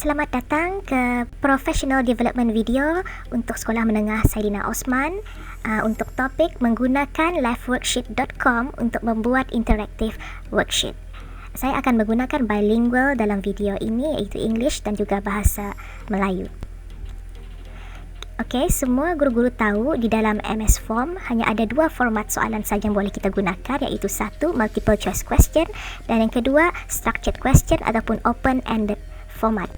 Selamat datang ke Professional Development Video untuk Sekolah Menengah Saidina Osman untuk topik menggunakan liveworksheet.com untuk membuat interaktif worksheet. Saya akan menggunakan bilingual dalam video ini, iaitu English dan juga bahasa Melayu. Okey, semua guru-guru tahu di dalam MS Form hanya ada dua format soalan saja yang boleh kita gunakan, iaitu satu, multiple choice question, dan yang kedua, structured question ataupun open-ended format.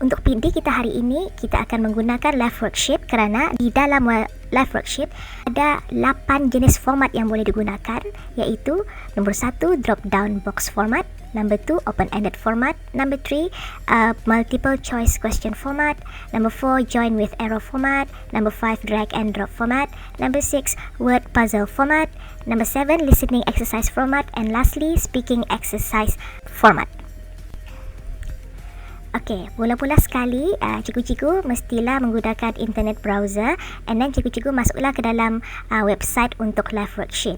Untuk PD kita hari ini, kita akan menggunakan live worksheet kerana di dalam live worksheet ada 8 jenis format yang boleh digunakan, iaitu nombor 1, drop down box format, number 2, open-ended format, number 3, multiple choice question format, number 4, join with arrow format, number 5, drag and drop format, number 6, word puzzle format, number 7, listening exercise format, and lastly, speaking exercise format. Okey, mula-mula sekali cikgu-cikgu mestilah menggunakan internet browser, and then cikgu-cikgu masuklah ke dalam website untuk live worksheet.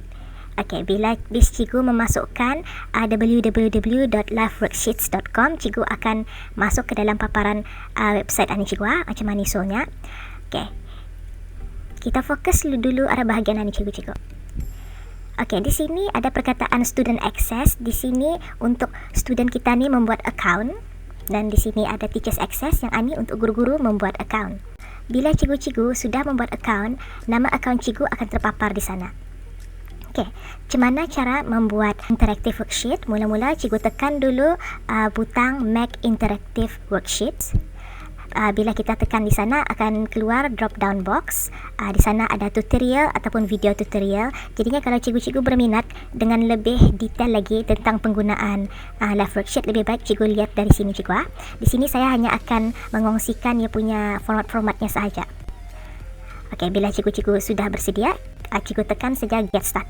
Okey, bila cikgu memasukkan www.liveworksheets.com, cikgu akan masuk ke dalam paparan website ini cikgu, macam mana isulnya. Okey, kita fokus dulu ada bahagian ini cikgu-cikgu. Okey, di sini ada perkataan student access. Di sini untuk student kita ni membuat account. Dan di sini ada teachers access, yang ini untuk guru-guru membuat account. Bila cikgu-cikgu sudah membuat account, nama account cikgu akan terpapar di sana. Okey, macam mana cara membuat interactive worksheet? Mula-mula cikgu tekan dulu butang Make Interactive Worksheets. Bila kita tekan di sana akan keluar drop down box. Di sana ada tutorial ataupun video tutorial. Jadinya kalau cikgu-cikgu berminat dengan lebih detail lagi tentang penggunaan live worksheet, lebih baik cikgu lihat dari sini cikgu. Di sini saya hanya akan mengongsikan ia punya format-formatnya sahaja. Okey, bila cikgu-cikgu sudah bersedia, cikgu tekan saja get start.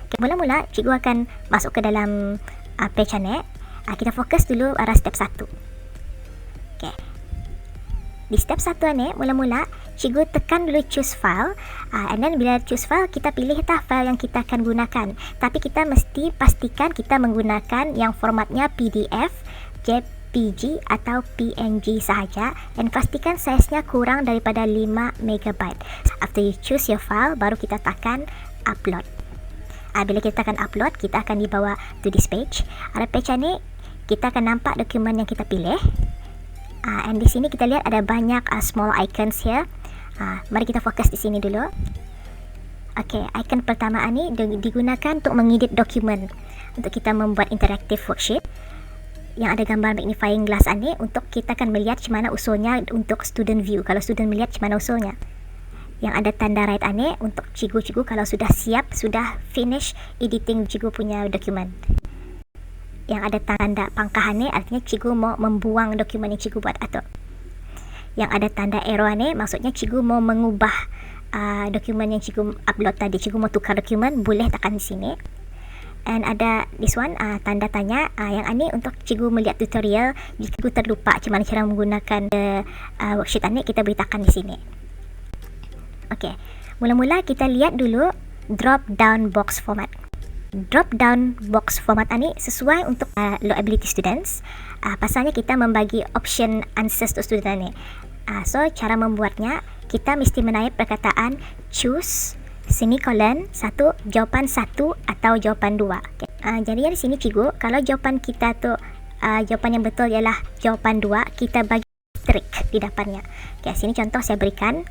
Okay, mula-mula cikgu akan masuk ke dalam page ni. Kita fokus dulu arah step 1. Okey. Di step 1 ni, mula-mula cikgu tekan dulu choose file, and then bila choose file, kita pilih file yang kita akan gunakan. Tapi kita mesti pastikan kita menggunakan yang formatnya PDF, JPG atau PNG sahaja, dan pastikan saiznya kurang daripada 5 MB. After you choose your file, baru kita tekan upload. Bila kita tekan upload, kita akan dibawa to this page. Ada page ni, kita akan nampak dokumen yang kita pilih. And di sini kita lihat ada banyak small icons here. Mari kita fokus di sini dulu. Okey, icon pertama ni digunakan untuk mengedit dokumen. Untuk kita membuat interactive worksheet yang ada gambar magnifying glass ni, untuk kita akan melihat macam mana usulnya untuk student view. Kalau student melihat macam mana usulnya. Yang ada tanda right ni untuk cikgu-cikgu kalau sudah siap, sudah finish editing cikgu punya dokumen. Yang ada tanda pangkahan ni artinya cikgu mau membuang dokumen yang cikgu buat atur. Yang ada tanda arrow ni maksudnya cikgu mau mengubah dokumen yang cikgu upload tadi. Cikgu mau tukar dokumen, boleh tekan di sini. And ada this one, tanda tanya. Yang ini untuk cikgu melihat tutorial. Jika cikgu terlupa macam mana cara menggunakan worksheet ni, kita beritakan di sini. Okey, mula-mula kita lihat dulu drop down box format. Drop down box format ni sesuai untuk low ability students. Pasalnya kita membagi option answers untuk student ni. So cara membuatnya, kita mesti menaip perkataan choose semicolon satu, jawapan 1 atau jawapan 2. Okay. Jadi di sini cikgu, kalau jawapan kita tu jawapan yang betul ialah jawapan 2, kita bagi asterisk di depannya. Okay, sini contoh saya berikan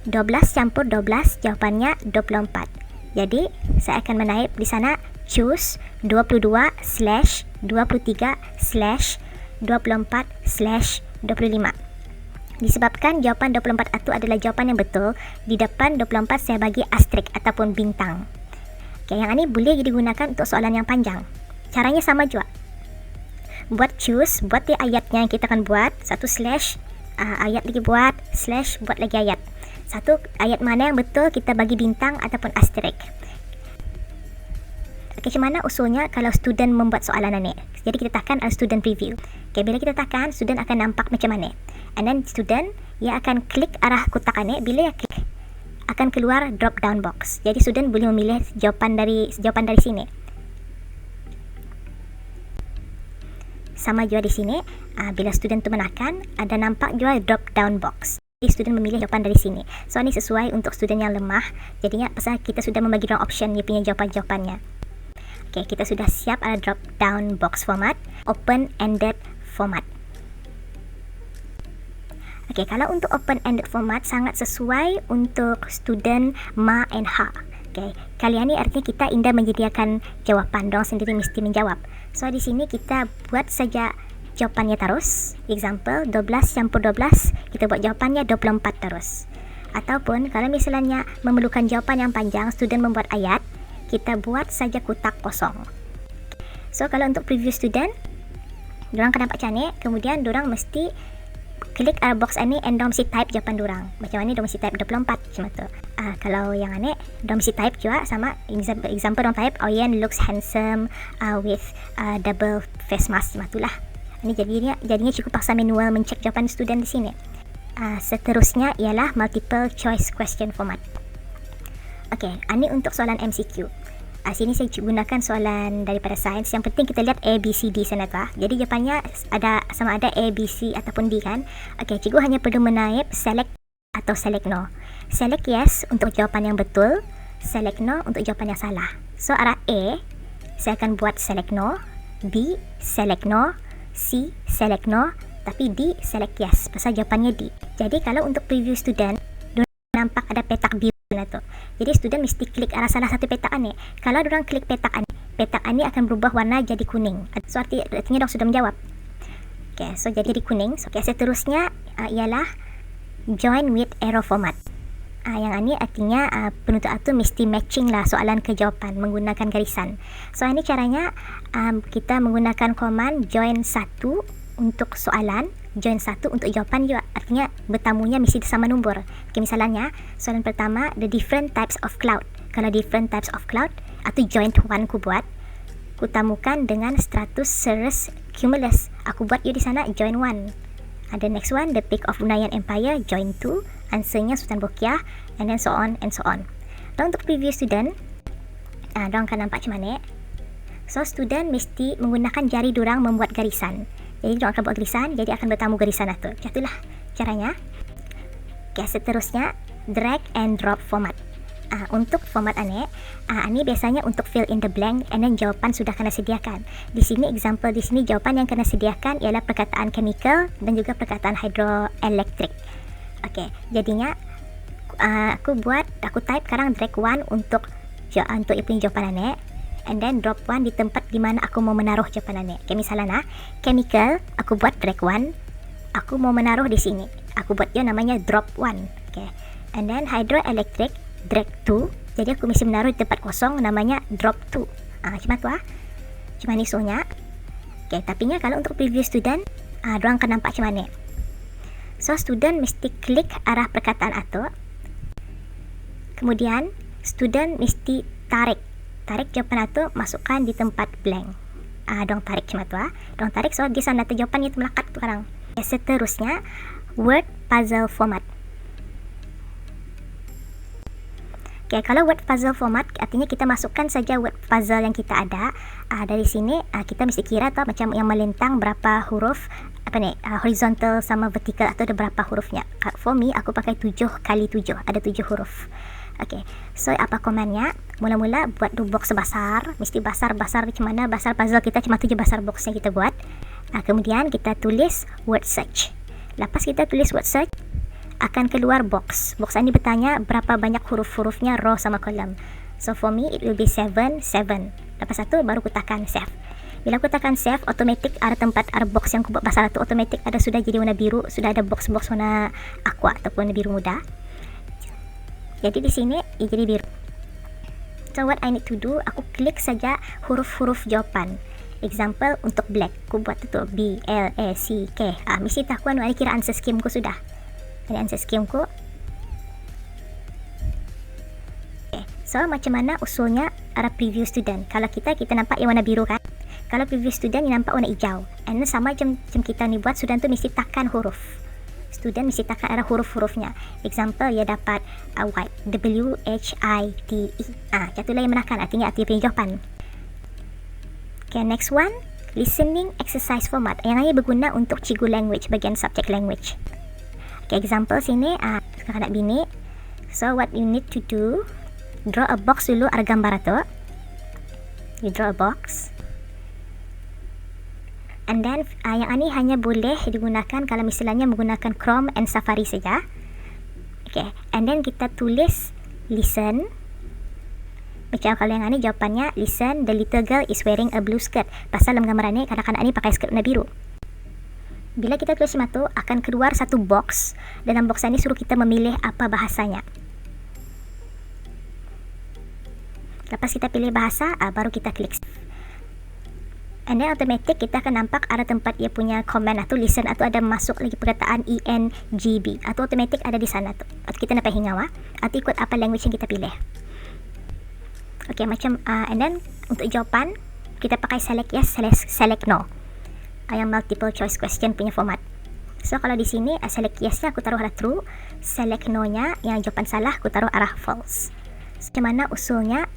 12 campur 12, jawapannya 24. Jadi, saya akan menaip di sana choose 22/23/24/25. Disebabkan jawapan 24 itu adalah jawapan yang betul, di depan 24 saya bagi asterisk ataupun bintang. Okay, yang ini boleh digunakan untuk soalan yang panjang. Caranya sama juga. Buat choose, buat di ayatnya yang kita akan buat, satu slash, ayat lagi buat, slash, buat lagi ayat. Satu ayat mana yang betul kita bagi bintang ataupun asterisk. Okay, macam mana usulnya kalau student membuat soalan ni? Jadi kita tekan student preview. Okay, bila kita tekan, student akan nampak macam mana. And then student, ia akan klik arah kotak ni. Bila ia klik, akan keluar drop down box. Jadi student boleh memilih jawapan dari sini. sama juga di sini. Bila student tu menekan, ada nampak juga drop down box. Jadi student memilih jawapan dari sini. So ini sesuai untuk student yang lemah. Jadinya pasal kita sudah membagi dorang option dia punya jawapan-jawapannya. Okay, kita sudah siap ada drop down box format, open ended format. Okay, kalau untuk open ended format sangat sesuai untuk student Ma and Ha. Okay, kali ini artinya kita indah menyediakan jawapan, dorang sendiri mesti menjawab. So di sini kita buat saja jawapannya terus. Example 12 campur 12, kita buat jawapannya 24 terus. Ataupun kalau misalnya memerlukan jawapan yang panjang, student membuat ayat, kita buat saja kotak kosong. So kalau untuk preview student, dorang akan nampak cantik. Kemudian dorang mesti klik box ini and dorang mesti type jawapan dorang. Macam mana dorang mesti type 24 macam tu. Kalau yang aneh, dorang mesti type juga sama example dorang type Oyen looks handsome with double face mask macam itulah. Ini jadinya cukup paksa manual mencek jawapan student di sini. Seterusnya ialah multiple choice question format. Okey, ini untuk soalan MCQ. Sini saya gunakan soalan daripada sains. Yang penting kita lihat A, B, C, D sana tu. Jadi jawapannya ada sama ada A, B, C ataupun D kan. Okey, cikgu hanya perlu menaip select atau select no. Select yes untuk jawapan yang betul, select no untuk jawapan yang salah. So arah A, saya akan buat select no, B, select no, C, select no, tapi D, select yes. Pasal jawapannya D. Jadi kalau untuk preview student, nampak ada petak biru tu. Jadi student mesti klik arah salah satu petak ni. Kalau diorang klik petak ni akan berubah warna jadi kuning. So artinya diorang sudah menjawab. Okay, so jadi kuning. So, okay, seterusnya ialah join with arrow format. Yang ini artinya penuntut tu mesti matching lah soalan ke jawapan menggunakan garisan. So ini caranya kita menggunakan command join 1 untuk soalan, join 1 untuk jawapan juga. Artinya bertamunya mesti sama nombor. Okay, misalnya soalan pertama the different types of cloud. Kalau different types of cloud atau join 1 ku buat, ku tamukan dengan stratus cirrus cumulus. Aku buat you di sana join 1. The next one, the peak of Unayan Empire, join 2. Answernya Sultan Bokiah, and then so on and so on. Dan untuk preview student, dorang akan nampak macam mana. So student mesti menggunakan jari dorang membuat garisan. Jadi dorang akan buat garisan, jadi akan bertamu garisan itu. Itulah caranya. Okay, seterusnya drag and drop format. Untuk format ini biasanya untuk fill in the blank and then jawapan sudah kena sediakan. Di sini example di sini jawapan yang kena sediakan ialah perkataan chemical dan juga perkataan hydroelectric. Okey, jadinya aku type sekarang drag 1 untuk jawapan and then drop 1 di tempat di mana aku mau menaruh jawapan Okay, misalnya chemical aku buat drag 1, aku mau menaruh di sini. Aku buat dia namanya drop 1. Okay. And then hydroelectric drag 2. Jadi aku mesti menaruh di tempat kosong namanya drop 2. Macam tu Macam mana isonya. Okay, tapi kalau untuk preview student, diorang akan nampak macam mana. So student mesti klik arah perkataan itu. Kemudian student mesti tarik jawapan itu masukkan di tempat blank. Diorang tarik macam tu Diorang tarik so dia sana jawapan itu melekat tu sekarang. Okay, seterusnya word puzzle format. Okay, kalau word puzzle format artinya kita masukkan saja word puzzle yang kita ada. Dari sini kita mesti kira macam yang melintang berapa huruf horizontal sama vertical atau ada berapa hurufnya. For me aku pakai 7 kali 7, ada 7 huruf. Okay, so apa komannya? Mula-mula buat box besar, mesti besar macam mana besar puzzle kita, cuma 7 besar box yang kita buat. Kemudian kita tulis word search. Lepas kita tulis word search, akan keluar box. Box ini bertanya berapa banyak huruf-hurufnya row sama column. So for me it will be 7. Lepas itu baru aku tekan save. Bila aku tekan save, automatic ada box yang aku buat besar itu automatic sudah jadi warna biru, sudah ada box-box warna aqua ataupun warna biru muda. Jadi di sini jadi biru. So what I need to do, aku klik saja huruf-huruf jawapan. Example untuk black, aku buat itu B, L, A, C, K. Mesti tahuan mana kira answer scheme ku sudah. Ini answer scheme ku. Okay. So macam mana usulnya arah preview student? Kalau kita nampak yang warna biru kan? Kalau preview student yang nampak warna hijau. And sama macam kita ni buat, student tu mesti tekan huruf. Student mesti tekan arah huruf-hurufnya. Example ia dapat white, W-H-I-T-E. Jatuhlah yang menekan, artinya punya jawapan. Okay, next one. listening exercise format yang ini berguna untuk cikgu language bagian subject language. Okay, example sini kanak bini. So what you need to do, draw a box dulu ada gambar tu. You draw a box. And then yang ini hanya boleh digunakan kalau misalnya menggunakan Chrome and Safari saja. Okay, and then kita tulis listen. Macam kalau yang ini jawapannya, listen, the little girl is wearing a blue skirt. Pasal dalam gambaran ni kanak-kanak ni pakai skirt warna biru. Bila kita tulis macam tu, akan keluar satu box. Dalam box ini suruh kita memilih apa bahasanya. Lepas kita pilih bahasa, baru kita klik. And then automatic kita akan nampak ada tempat dia punya comment atau listen atau ada masuk lagi perkataan ENGB atau automatic ada di sana tu. Atau kita nak hinggaw atau ikut apa language yang kita pilih. Okay, macam and then untuk jawapan kita pakai select yes, select no. Yang multiple choice question punya format. So kalau di sini select yes-nya aku taruh arah true, select no-nya yang jawapan salah aku taruh arah false. So, macam mana usulnya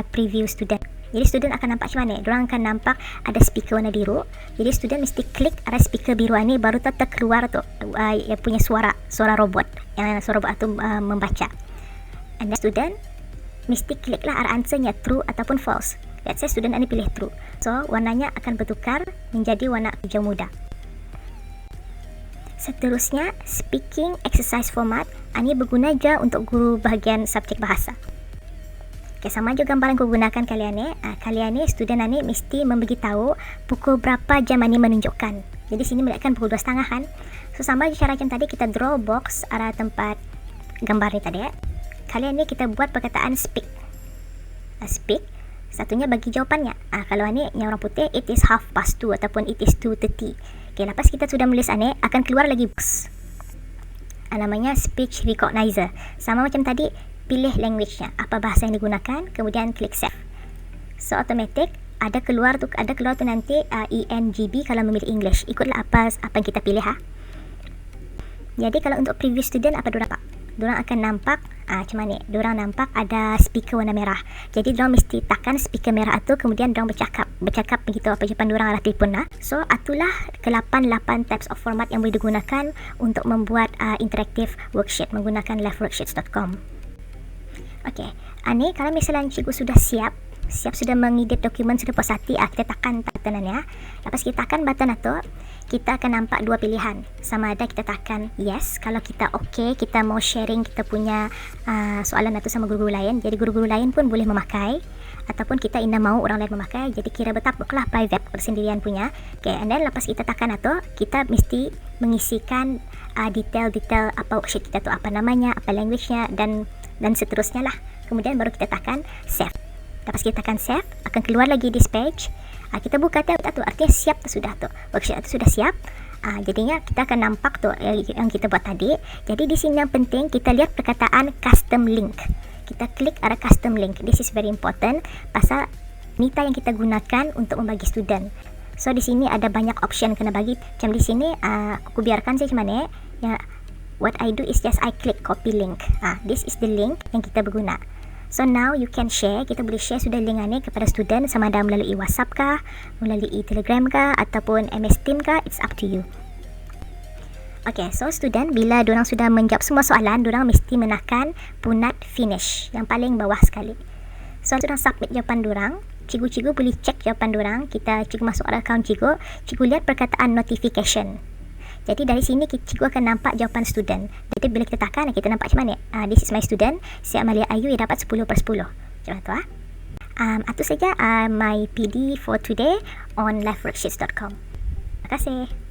preview student. Jadi student akan nampak macam mana? Diorang akan nampak ada speaker warna biru. Jadi student mesti klik arah speaker biru ni baru terkeluar tu yang punya suara robot. Yang suara robot tu membaca. And then student mesti klik lah arah answernya true ataupun false. Let's say student ini pilih true. So warnanya akan bertukar menjadi warna hijau muda. Seterusnya speaking exercise format. Ini berguna je untuk guru bahagian subjek bahasa. Okay, sama juga gambaran aku gunakan kalian ni. Kalian ni student ni mesti memberitahu pukul berapa jam ini menunjukkan. Jadi sini melihatkan pukul 2.30 kan. So sama je cara macam tadi kita draw box arah tempat gambar ni tadi. Kalian ni kita buat perkataan speak. Speak. Satunya bagi jawapannya. Kalau ni yang orang putih, it is 2:30 ataupun it is 2:30. Okay, lepas kita sudah menulis ni, akan keluar lagi box. Namanya speech recognizer. Sama macam tadi, pilih language-nya. Apa bahasa yang digunakan, kemudian klik save. So automatic ada keluar tu nanti ENGB kalau memilih English. Ikutlah apa yang kita pilih Jadi kalau untuk previous student apa diorang nampak? Diorang akan nampak macam mana? Diorang nampak ada speaker warna merah. Jadi diorang mesti tekan speaker merah tu kemudian diorang bercakap begitu apa jawapan diorang arah telefon So itulah ke-8 types of format yang boleh digunakan untuk membuat interactive worksheet menggunakan liveworksheets.com. Okay, ni kalau misalnya cikgu sudah siap sudah mengedit dokumen sudah puas hati, kita tekan button ya. Lepas kita tekan button itu, kita akan nampak dua pilihan. Sama ada kita tekan yes, kalau kita okay, kita mau sharing kita punya soalan itu sama guru-guru lain. Jadi guru-guru lain pun boleh memakai ataupun kita indah mau orang lain memakai. Jadi kira betapuklah private persendirian punya. Okay, and then lepas kita tekan itu, kita mesti mengisikan detail-detail apa worksheet kita tu, apa namanya, apa language-nya dan seterusnya lah. Kemudian baru kita tekan save. Lepas kita tekan save, akan keluar lagi this page. Kita buka tu, artinya siap sudah tu. Worksheet itu sudah siap. Jadinya kita akan nampak tu yang kita buat tadi. Jadi di sini yang penting kita lihat perkataan custom link. Kita klik arah custom link. This is very important pasal mita yang kita gunakan untuk membagi student. So di sini ada banyak option kena bagi. Macam di sini aku biarkan saya macam mana ya. What I do is just I click copy link. This is the link yang kita berguna. So now you can share, kita boleh share sudah link ni kepada student sama ada melalui WhatsApp kah, melalui Telegram kah ataupun MS Team kah, it's up to you. Okay, so student bila diorang sudah menjawab semua soalan, diorang mesti menekan punat finish yang paling bawah sekali. So diorang submit jawapan diorang, cikgu-cikgu boleh cek jawapan diorang, cikgu masuk akaun cikgu lihat perkataan notification. Jadi dari sini cikgu akan nampak jawapan student. Jadi bila kita tekan, kita nampak macam mana? This is my student. Si Amalia Ayu yang dapat 10/10. Macam tu Itu saja my PD for today on liveworksheets.com. Terima kasih.